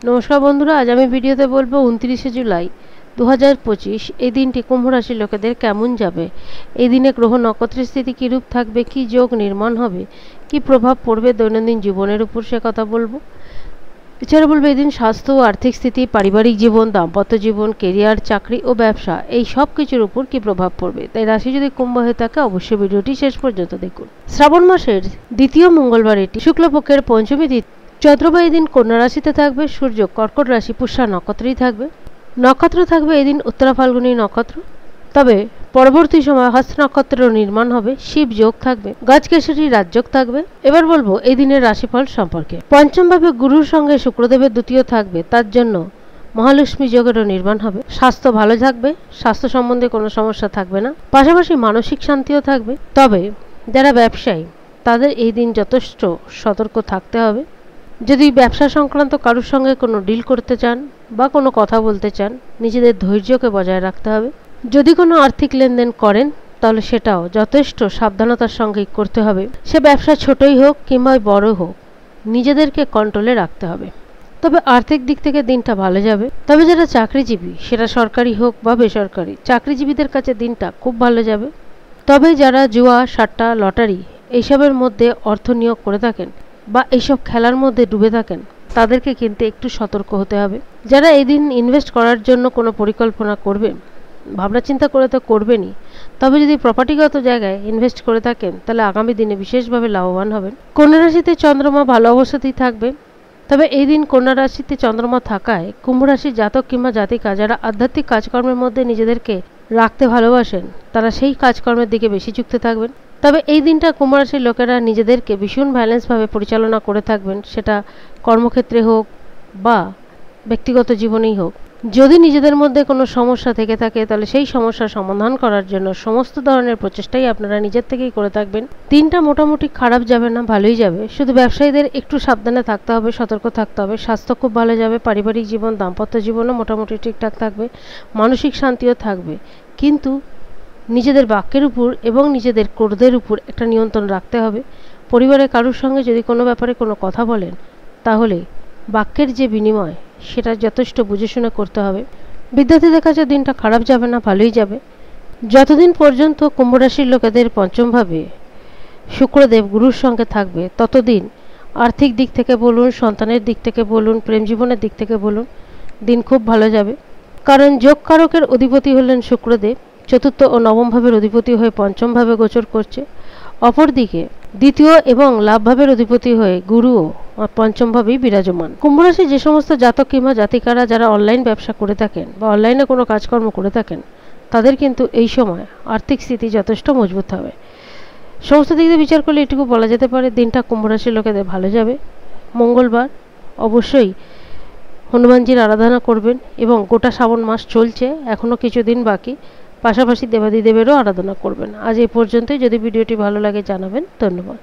নমস্কার বন্ধুরা, আজ আমি ভিডিওতে বলবো 29শে জুলাই 2025 এই দিনটি কুম্ভ রাশির লোকেদের কেমন যাবে। এই দিনে গ্রহ নক্ষত্রের স্থিতি কীরূপ থাকবে, কি যোগ নির্মাণ হবে, কি প্রভাব পড়বে দৈনন্দিন জীবনের উপর, সে কথা বলবো। এছাড়া বলবো এই দিন স্বাস্থ্য ও আর্থিক স্থিতি, পারিবারিক জীবন, দাম্পত্য জীবন, কেরিয়ার, চাকরি ও ব্যবসা এই সব কিছুর উপর কি প্রভাব পড়বে। তাই রাশি যদি কুম্ভ হয়ে থাকে অবশ্যই ভিডিওটি শেষ পর্যন্ত দেখুন। শ্রাবণ মাসের দ্বিতীয় মঙ্গলবার এটি, শুক্লপক্ষের পঞ্চমী তিথি, চন্দ্রমা এই দিন কন্যা রাশিতে থাকবে, সূর্য কর্কট রাশি পুষ্যা নক্ষত্রেই থাকবে। নক্ষত্র থাকবে এই দিন উত্তরা ফাল্গুনী নক্ষত্র, তবে পরবর্তী সময় হস্ত নক্ষত্রের নির্মাণ হবে, শিব যোগ থাকবে, গজকেশরী রাজযোগ থাকবে। এবার বলবো এই দিনের রাশিফল সম্পর্কে। পঞ্চম ভাবে গুরুর সঙ্গে শুক্রদেবের দ্বিতীয় থাকবে, তার জন্য মহালক্ষ্মী যোগেরও নির্মাণ হবে। স্বাস্থ্য ভালো থাকবে, স্বাস্থ্য সম্বন্ধে কোনো সমস্যা থাকবে না, পাশাপাশি মানসিক শান্তিও থাকবে। তবে যারা ব্যবসায়ী তাদের এই দিন যথেষ্ট সতর্ক থাকতে হবে। যদি ব্যবসা সংক্রান্ত কারোর সঙ্গে কোনো ডিল করতে চান বা কোনো কথা বলতে চান, নিজেদের ধৈর্যকে বজায় রাখতে হবে। যদি কোনো আর্থিক লেনদেন করেন তাহলে সেটাও যথেষ্ট সাবধানতার সঙ্গেই করতে হবে। সে ব্যবসা ছোটই হোক কিংবা বড় হোক, নিজেদেরকে কন্ট্রোলে রাখতে হবে। তবে আর্থিক দিক থেকে দিনটা ভালো যাবে। তবে যারা চাকরিজীবী, সেটা সরকারি হোক বা বেসরকারি, চাকরিজীবীদের কাছে দিনটা খুব ভালো যাবে। তবে যারা জুয়া, সাট্টা, লটারি এইসবের মধ্যে অর্থ নিয়োগ করে থাকেন বা এইসব খেলার মধ্যে ডুবে থাকেন, তাদেরকে কিন্তু একটু সতর্ক হতে হবে। যারা এই দিন ইনভেস্ট করার জন্য কোনো পরিকল্পনা করবেন, ভাবনা চিন্তা করে তো করবেনই, তবে যদি প্রপার্টিগত জায়গায় ইনভেস্ট করে থাকেন তাহলে আগামী দিনে বিশেষভাবে লাভবান হবেন। কন্যা রাশিতে চন্দ্রমা ভালো অবস্থাতেই থাকবে। তবে এই দিন কন্যা রাশিতে চন্দ্রমা থাকায় কুম্ভ রাশির জাতক কিংবা জাতিকা যারা আধ্যাত্মিক কাজকর্মের মধ্যে নিজেদেরকে রাখতে ভালোবাসেন, তারা সেই কাজকর্মের দিকে বেশি যুক্ত থাকবেন। তবে এই দিনটা কুম্ভ রাশির লোকেরা নিজেদেরকে ভীষণ ব্যালেন্সভাবে পরিচালনা করে থাকবেন, সেটা কর্মক্ষেত্রে হোক বা ব্যক্তিগত জীবনেই হোক। যদি নিজেদের মধ্যে কোনো সমস্যা থেকে থাকে তাহলে সেই সমস্যার সমাধান করার জন্য সমস্ত ধরনের প্রচেষ্টাই আপনারা নিজের থেকেই করে থাকবেন। দিনটা মোটামুটি খারাপ যাবে না, ভালোই যাবে। শুধু ব্যবসায়ীদের একটু সাবধানে থাকতে হবে, সতর্ক থাকতে হবে। স্বাস্থ্য খুব ভালো যাবে, পারিবারিক জীবন, দাম্পত্য জীবনও মোটামুটি ঠিকঠাক থাকবে, মানসিক শান্তিও থাকবে। কিন্তু নিজেদের বাক্যের উপর এবং নিজেদের ক্রোধের উপর একটা নিয়ন্ত্রণ রাখতে হবে। পরিবারের কারোর সঙ্গে যদি কোনো ব্যাপারে কোনো কথা বলেন তাহলে বাক্যের যে বিনিময় সেটা যথেষ্ট বুঝে শুনে করতে হবে। বিদ্যার্থীদের কাছে দিনটা খারাপ যাবে না, ভালোই যাবে। যতদিন পর্যন্ত কুম্ভ রাশির লোকেদের পঞ্চমভাবে শুক্রদেব গুরুর সঙ্গে থাকবে ততদিন আর্থিক দিক থেকে বলুন, সন্তানের দিক থেকে বলুন, প্রেম জীবনের দিক থেকে বলুন, দিন খুব ভালো যাবে। কারণ যোগকারকের অধিপতি হলেন শুক্রদেব, চতুর্থ ও নবম ভাবের অধিপতি হয়ে পঞ্চম ভাবে গোচর করছে। অপরদিকে দ্বিতীয় এবং লাভ ভাবের অধিপতি হয়ে গুরুও পঞ্চম ভাবেই বিরাজমান। কুম্ভ রাশি যে সমস্ত জাতক কিংবা জাতিকারা যারা অনলাইন ব্যবসা করে থাকেন বা অনলাইনে কোনো কাজকর্ম করে থাকেন, তাদের কিন্তু এই সময় আর্থিক স্থিতি যথেষ্ট মজবুত হবে। সমস্ত দিক দিয়ে বিচার করলে এটুকু বলা যেতে পারে দিনটা কুম্ভ রাশির লোকেদের ভালো যাবে। মঙ্গলবার অবশ্যই হনুমানজির আরাধনা করবেন এবং গোটা শ্রাবণ মাস চলছে, এখনও কিছুদিন বাকি, পাশাপাশি দেবাদিদেবেরও আরাধনা করবেন। আজ এই পর্যন্তই। যদি ভিডিওটি ভালো লাগে জানাবেন। ধন্যবাদ।